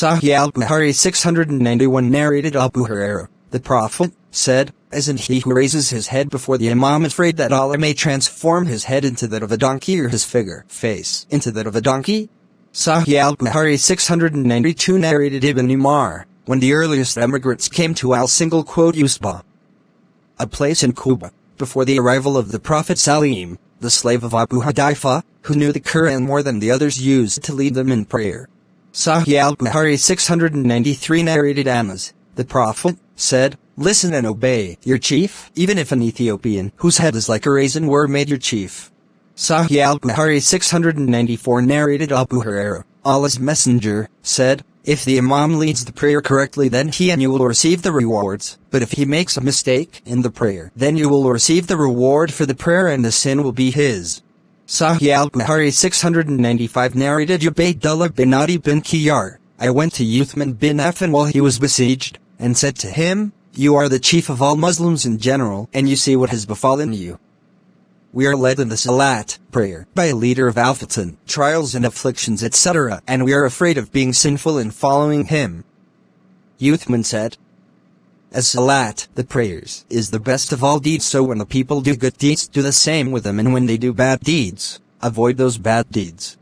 Sahih Al-Bukhari 691 narrated Abu Hurairah, the Prophet, said, "Isn't he who raises his head before the Imam afraid that Allah may transform his head into that of a donkey or his face into that of a donkey?" Sahih Al-Bukhari 692 narrated Ibn Umar, when the earliest emigrants came to Al-Usba, a place in Kuba, before the arrival of the Prophet Salim, the slave of Abu Hudayfa, who knew the Quran more than the others, used to lead them in prayer. Sahih Al-Bukhari 693 narrated Anas, the Prophet, said, "Listen and obey your chief, even if an Ethiopian, whose head is like a raisin, were made your chief." Sahih Al-Bukhari 694 narrated Abu Hurairah, Allah's Messenger, said, "If the Imam leads the prayer correctly, then he and you will receive the rewards, but if he makes a mistake in the prayer, then you will receive the reward for the prayer and the sin will be his." Sahih Al-Bukhari 695 narrated Ubaydullah bin Adi bin Kiyar, "I went to Uthman bin Affan while he was besieged, and said to him, 'You are the chief of all Muslims in general, and you see what has befallen you. We are led in the Salat, prayer, by a leader of al-Fitan, trials and afflictions, etc., and we are afraid of being sinful in following him.' Uthman said, 'As Salat, the prayers, is the best of all deeds, so when the people do good deeds, do the same with them, and when they do bad deeds, avoid those bad deeds.'"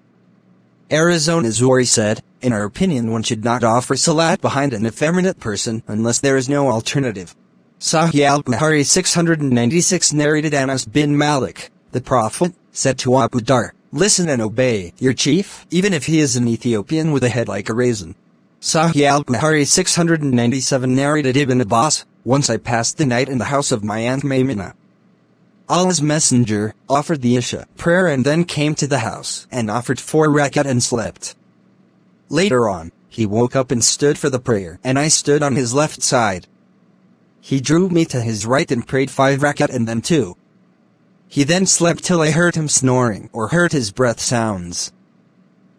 Arizona Zori said, "In our opinion, one should not offer Salat behind an effeminate person unless there is no alternative." Sahih Al-Bukhari 696 narrated Anas bin Malik, the Prophet, said to Abu Dar, "Listen and obey your chief, even if he is an Ethiopian with a head like a raisin." Sahih Al-Bukhari 697 narrated Ibn Abbas, "Once I passed the night in the house of my aunt Maymuna. Allah's Messenger offered the Isha prayer and then came to the house and offered 4 rakat and slept. Later on, he woke up and stood for the prayer, and I stood on his left side. He drew me to his right and prayed 5 rakat and then 2. He then slept till I heard him snoring or heard his breath sounds.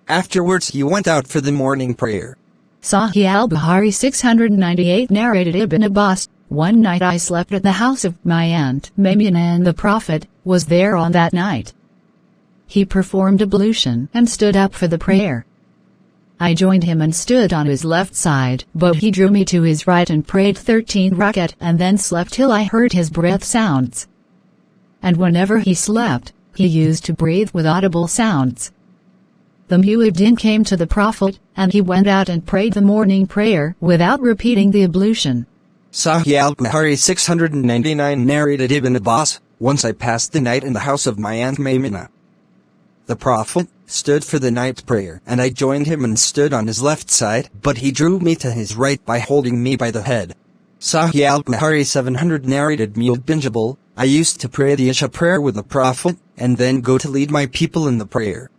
Afterwards he went out for the morning prayer." Sahih Al-Bukhari 698 narrated Ibn Abbas, "One night I slept at the house of my aunt Maymuna and the Prophet was there on that night. He performed ablution and stood up for the prayer. I joined him and stood on his left side, but he drew me to his right and prayed 13 rakat and then slept till I heard his breath sounds. And whenever he slept, he used to breathe with audible sounds. The muezzin came to the Prophet, and he went out and prayed the morning prayer without repeating the ablution." Sahih Al-Bukhari 699 narrated Ibn Abbas, "Once I passed the night in the house of my aunt Maymuna. The Prophet stood for the night prayer, and I joined him and stood on his left side, but he drew me to his right by holding me by the head." Sahih Al-Bukhari 700 narrated Mu'adh bin Jabal, "I used to pray the Isha prayer with the Prophet, and then go to lead my people in the prayer.